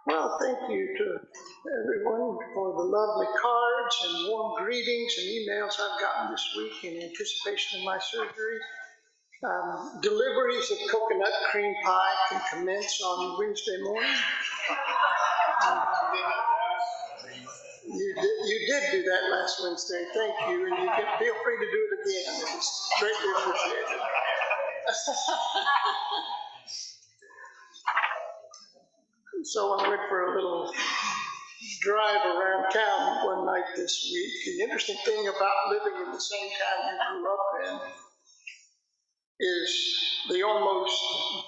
Well, thank you to everyone for the lovely cards and warm greetings and emails I've gotten this week in anticipation of my surgery. Deliveries of coconut cream pie can commence on Wednesday morning. You did do that last Wednesday. Thank you, and you can feel free to do it again. It was greatly appreciated. So I went for a little drive around town one night this week. The interesting thing about living in the same town you grew up in is the almost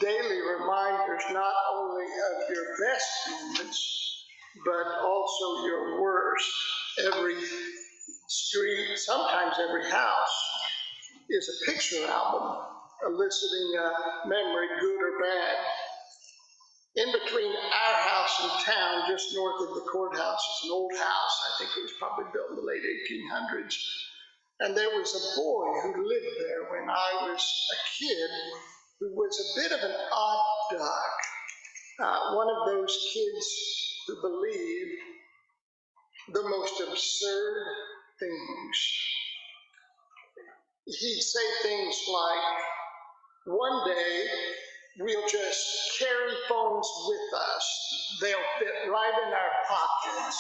daily reminders not only of your best moments, but also your worst. Every street, sometimes every house, is a picture album eliciting a memory, good or bad. In between our house and town, just north of the courthouse, is an old house. I think it was probably built in the late 1800s. And there was a boy who lived there when I was a kid who was a bit of an odd duck. One of those kids who believed the most absurd things. He'd say things like, one day, we'll just carry phones with us. They'll fit right in our pockets.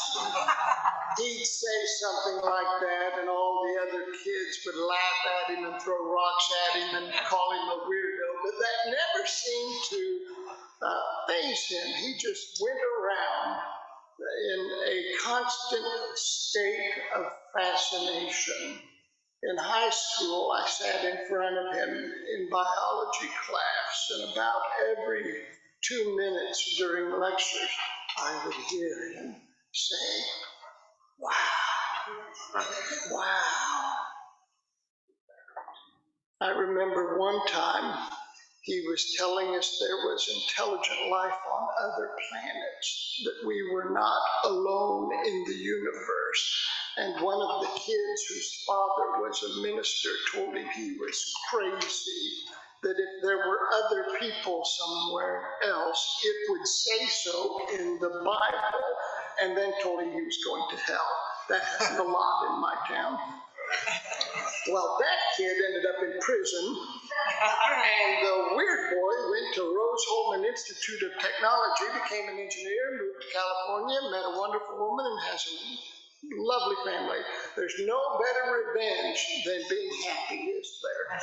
He'd say something like that, and all the other kids would laugh at him and throw rocks at him and call him a weirdo. But that never seemed to faze him. He just went around in a constant state of fascination. In high school, I sat in front of him in biology class, and about every 2 minutes during lectures, I would hear him say, "Wow, wow." I remember one time he was telling us there was intelligent life on other planets, that we were not alone in the universe. And one of the kids whose father was a minister told him he was crazy, that if there were other people somewhere else, it would say so in the Bible, and then told him he was going to hell. That happened a lot in my town. Well, that kid ended up in prison, and the weird boy went to Rose-Hulman Institute of Technology, became an engineer, moved to California, met a wonderful woman, and has a lovely family. There's no better revenge than being happy, is there?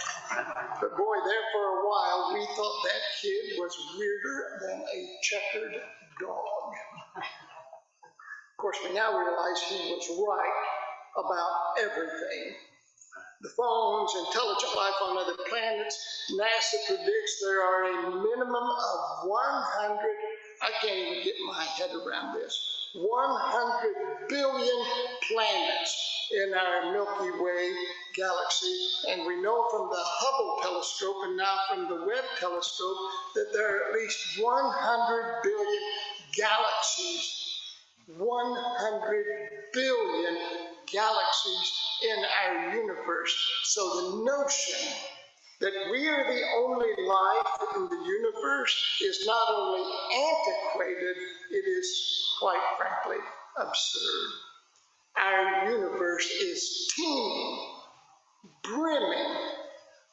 But boy, there for a while, we thought that kid was weirder than a checkered dog. Of course, we now realize he was right about everything. The phones, intelligent life on other planets. NASA predicts there are a minimum of 100, I can't even get my head around this, 100 billion planets in our Milky Way galaxy. And we know from the Hubble telescope and now from the Webb telescope that there are at least 100 billion galaxies. 100 billion galaxies in our universe. So the notion that we are the only life in the universe is not only antiquated, it is, quite frankly, absurd. Our universe is teeming, brimming,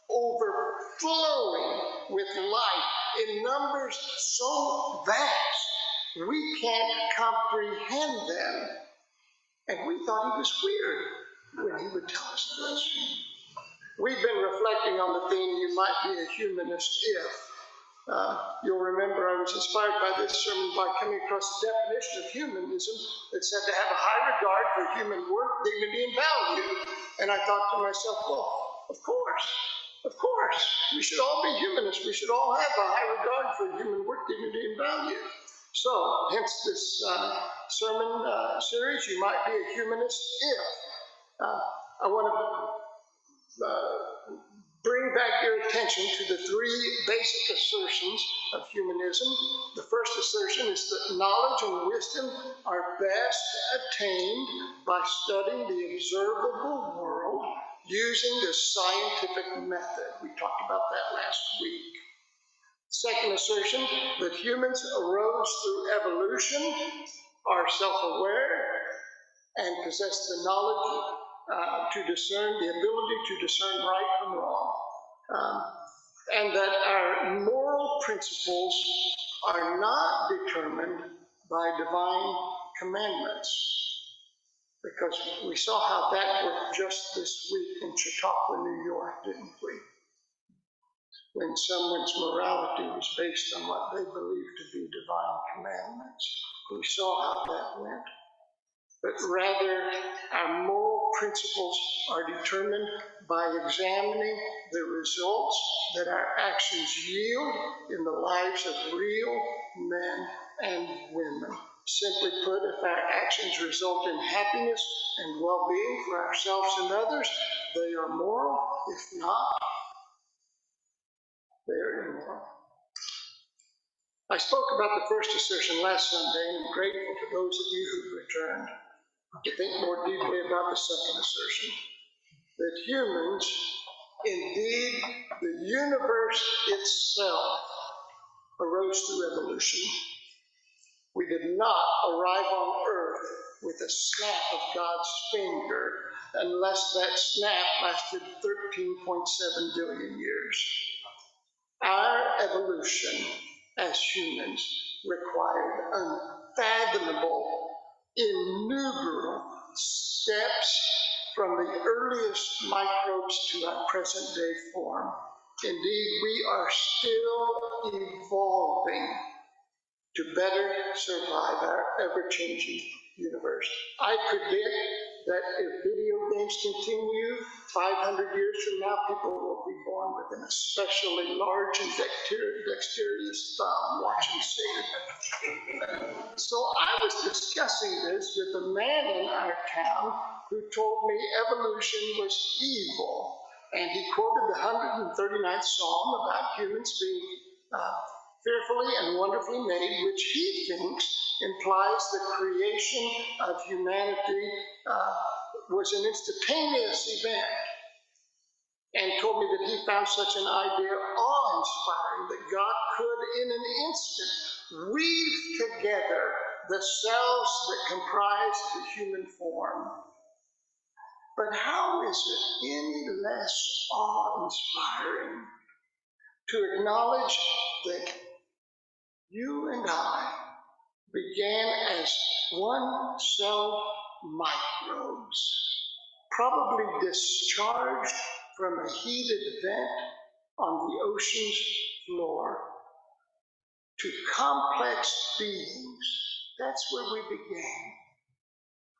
overflowing with life in numbers so vast we can't comprehend them. And we thought he was weird when he would tell us this. We've been reflecting on the theme, you might be a humanist if. You'll remember I was inspired by this sermon by coming across the definition of humanism that said to have a high regard for human work, dignity, and value. And I thought to myself, well, of course, we should all be humanists. We should all have a high regard for human work, dignity, and value. So, hence this sermon series, you might be a humanist if. I want to bring back your attention to the three basic assertions of humanism. The first assertion is that knowledge and wisdom are best attained by studying the observable world using the scientific method. We talked about that last week. Second assertion, that humans arose through evolution, are self-aware, and possess the knowledge to discern, the ability to discern right from wrong. And that our moral principles are not determined by divine commandments. Because we saw how that worked just this week in Chautauqua, New York, didn't we? When someone's morality was based on what they believed to be divine commandments. We saw how that went. But rather, our moral principles are determined by examining the results that our actions yield in the lives of real men and women. Simply put, if our actions result in happiness and well-being for ourselves and others, they are moral. If not, they are immoral. I spoke about the first assertion last Sunday, and I'm grateful to those of you who've returned to think more deeply about the second assertion, that humans, indeed the universe itself, arose through evolution. We did not arrive on earth with a snap of God's finger, unless that snap lasted 13.7 billion years. Our evolution as humans required unfathomable, innumerable steps from the earliest microbes to our present day form. Indeed, we are still evolving to better survive our ever-changing universe. I predict that if video games continue, 500 years from now, people will be born with an especially large and dexterous thumb watching Sega. So I was discussing this with a man in our town who told me evolution was evil. And he quoted the 139th Psalm about humans being fearfully and wonderfully made, which he thinks implies the creation of humanity was an instantaneous event, and told me that he found such an idea awe-inspiring, that God could, in an instant, weave together the cells that comprise the human form. But how is it any less awe-inspiring to acknowledge that you and I began as one-cell microbes, probably discharged from a heated vent on the ocean's floor, to complex beings? That's where we began.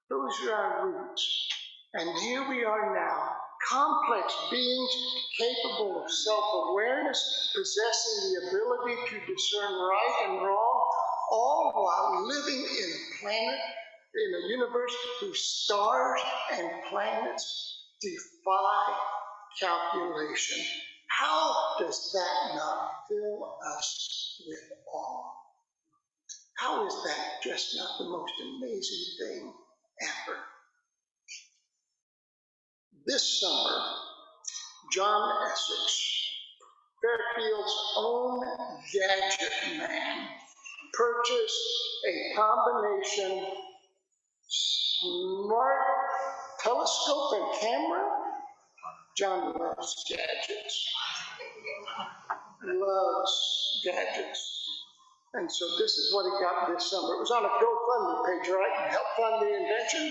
Those are our roots. And here we are now, complex beings capable of self-awareness, possessing the ability to discern right and wrong, all while living in a universe whose stars and planets defy calculation. How does that not fill us with awe? How is that just not the most amazing thing ever? This summer, John Essex, Fairfield's own gadget man, purchased a combination smart telescope and camera. John loves gadgets. Loves gadgets. And so this is what he got this summer. It was on a GoFundMe page, right? And helped fund the invention.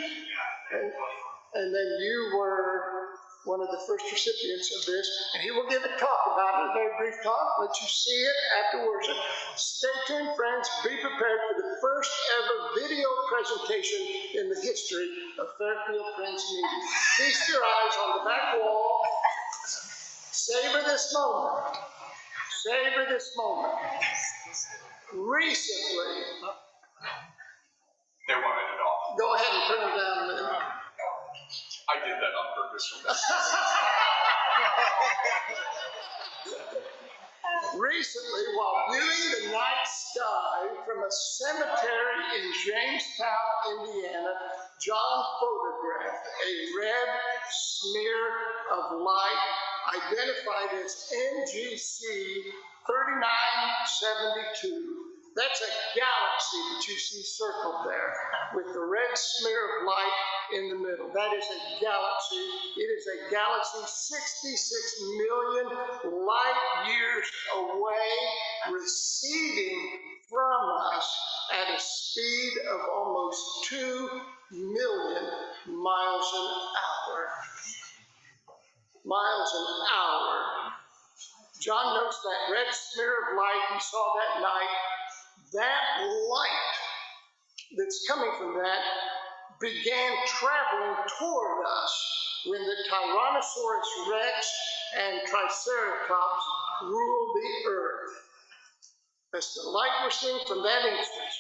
And then you were one of the first recipients of this, and he will give a talk about it, a very brief talk, let you see it afterwards. Stay tuned, friends. Be prepared for the first ever video presentation in the history of Fairfield Friends Meeting. Feast your eyes on the back wall. Savor this moment. Savor this moment. Recently, they wanted it off. Go ahead and turn them down a minute. I did that on purpose. Recently, while viewing the night sky from a cemetery in Jamestown, Indiana, John photographed a red smear of light identified as NGC 3972. That's a galaxy that you see circled there with the red smear of light in the middle. That is a galaxy. It is a galaxy 66 million light years away, receding from us at a speed of almost 2 million miles an hour. Miles an hour. John notes that red smear of light he saw that night. That light that's coming from that began traveling toward us when the Tyrannosaurus Rex and Triceratops ruled the earth. That's the light we're seeing from that instance.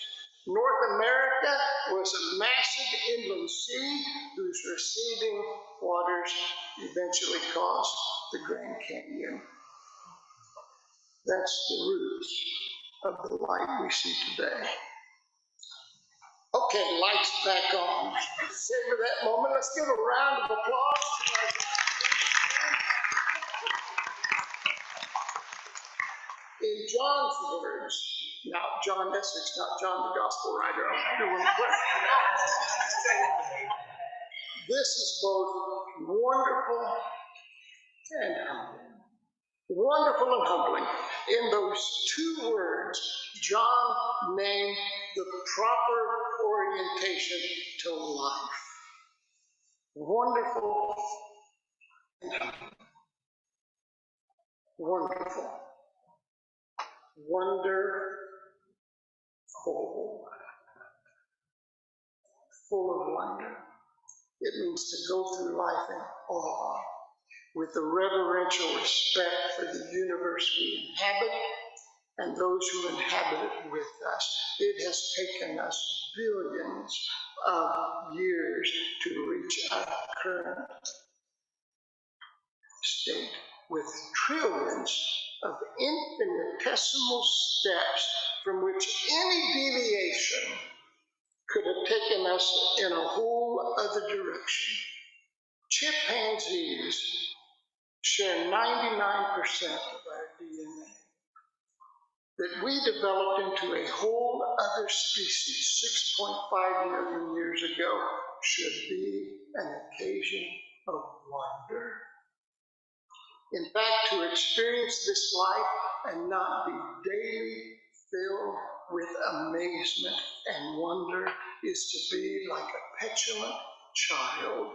North America was a massive inland sea whose receding waters eventually caused the Grand Canyon. That's the roots of the light we see today. Okay, lights back on. Savor that moment. Let's give a round of applause to our in John's words. Now, John Essex, not John the Gospel writer. This is both wonderful and humbling. Wonderful and humbling. In those two words, John named the proper orientation to life. Wonderful and humbling. Wonderful. Wonderful. Full of wonder. It means to go through life in awe, with a reverential respect for the universe we inhabit and those who inhabit it with us. It has taken us billions of years to reach our current state, with trillions of infinitesimal steps from which any deviation could have taken us in a whole other direction. Chimpanzees share 99% of our DNA. That we developed into a whole other species 6.5 million years ago should be an occasion of wonder. In fact, to experience this life and not be daily filled with amazement and wonder is to be like a petulant child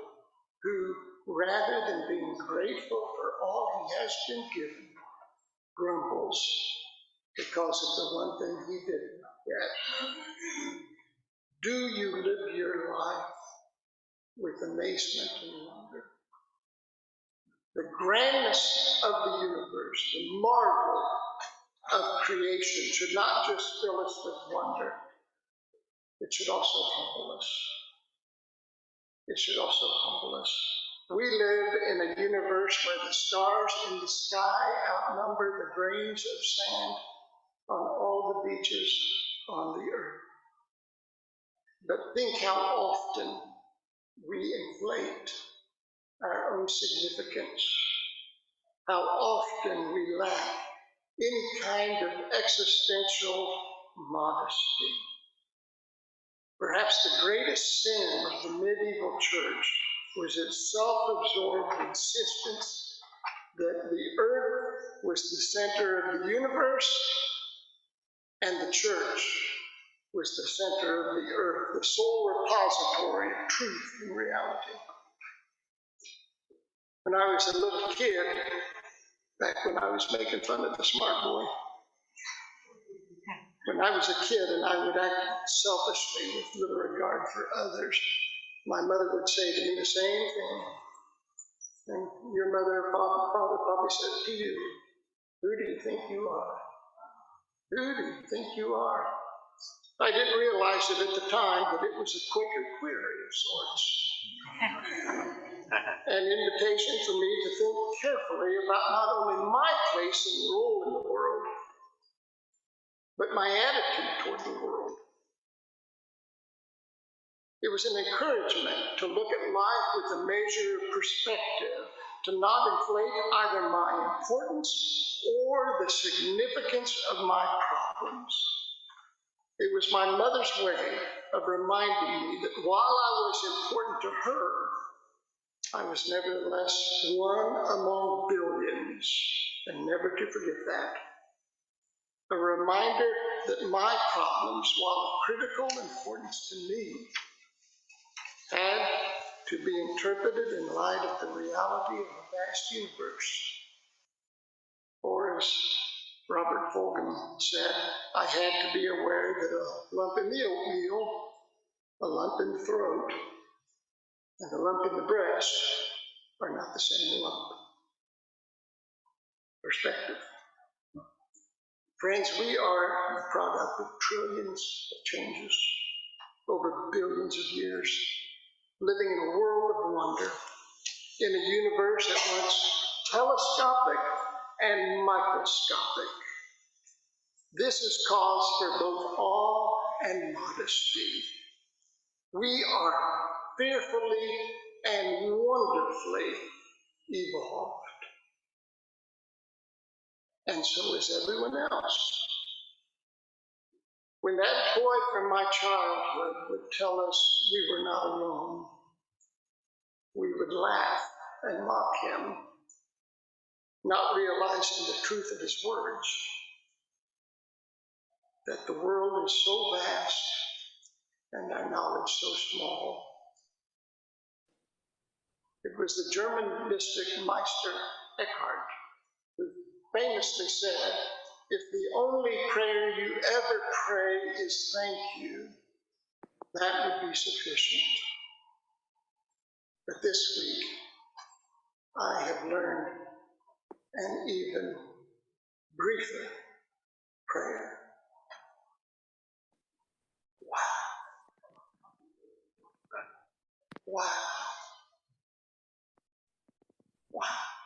who, rather than being grateful for all he has been given, grumbles because of the one thing he didn't get. Do you live your life with amazement and wonder? The grandness of the universe, the marvel of creation should not just fill us with wonder, it should also humble us. It should also humble us. We live in a universe where the stars in the sky outnumber the grains of sand on all the beaches on the earth. But think how often we inflate our own significance, how often we lack any kind of existential modesty. Perhaps the greatest sin of the medieval church was its self-absorbed insistence that the earth was the center of the universe and the church was the center of the earth, the sole repository of truth and reality. When I was a little kid, back when I was making fun of the smart boy, when I was a kid and I would act selfishly with little regard for others, my mother would say to me the same thing. And your mother or father probably said to you, who do you think you are? Who do you think you are? I didn't realize it at the time, but it was a Quaker query of sorts. An invitation for me to think carefully about not only my place and role in the world, but my attitude toward the world. It was an encouragement to look at life with a measure of perspective to not inflate either my importance or the significance of my problems. It was my mother's way of reminding me that while I was important to her, I was nevertheless one among billions, and never to forget that. A reminder that my problems, while of critical importance to me, had to be interpreted in light of the reality of a vast universe. Or as Robert Fulghum said, I had to be aware that a lump in the oatmeal, a lump in the throat, and a lump in the breast are not the same lump. Perspective. Friends, we are the product of trillions of changes over billions of years, living in a world of wonder, in a universe at once telescopic and microscopic. This is cause for both awe and modesty. We are fearfully and wonderfully evolved. And so is everyone else. When that boy from my childhood would tell us we were not alone, we would laugh and mock him, not realizing the truth of his words, that the world is so vast and our knowledge so small. It was the German mystic Meister Eckhart who famously said, if the only prayer you ever pray is thank you, that would be sufficient. But this week, I have learned an even briefer prayer. Wow. Wow. Wow.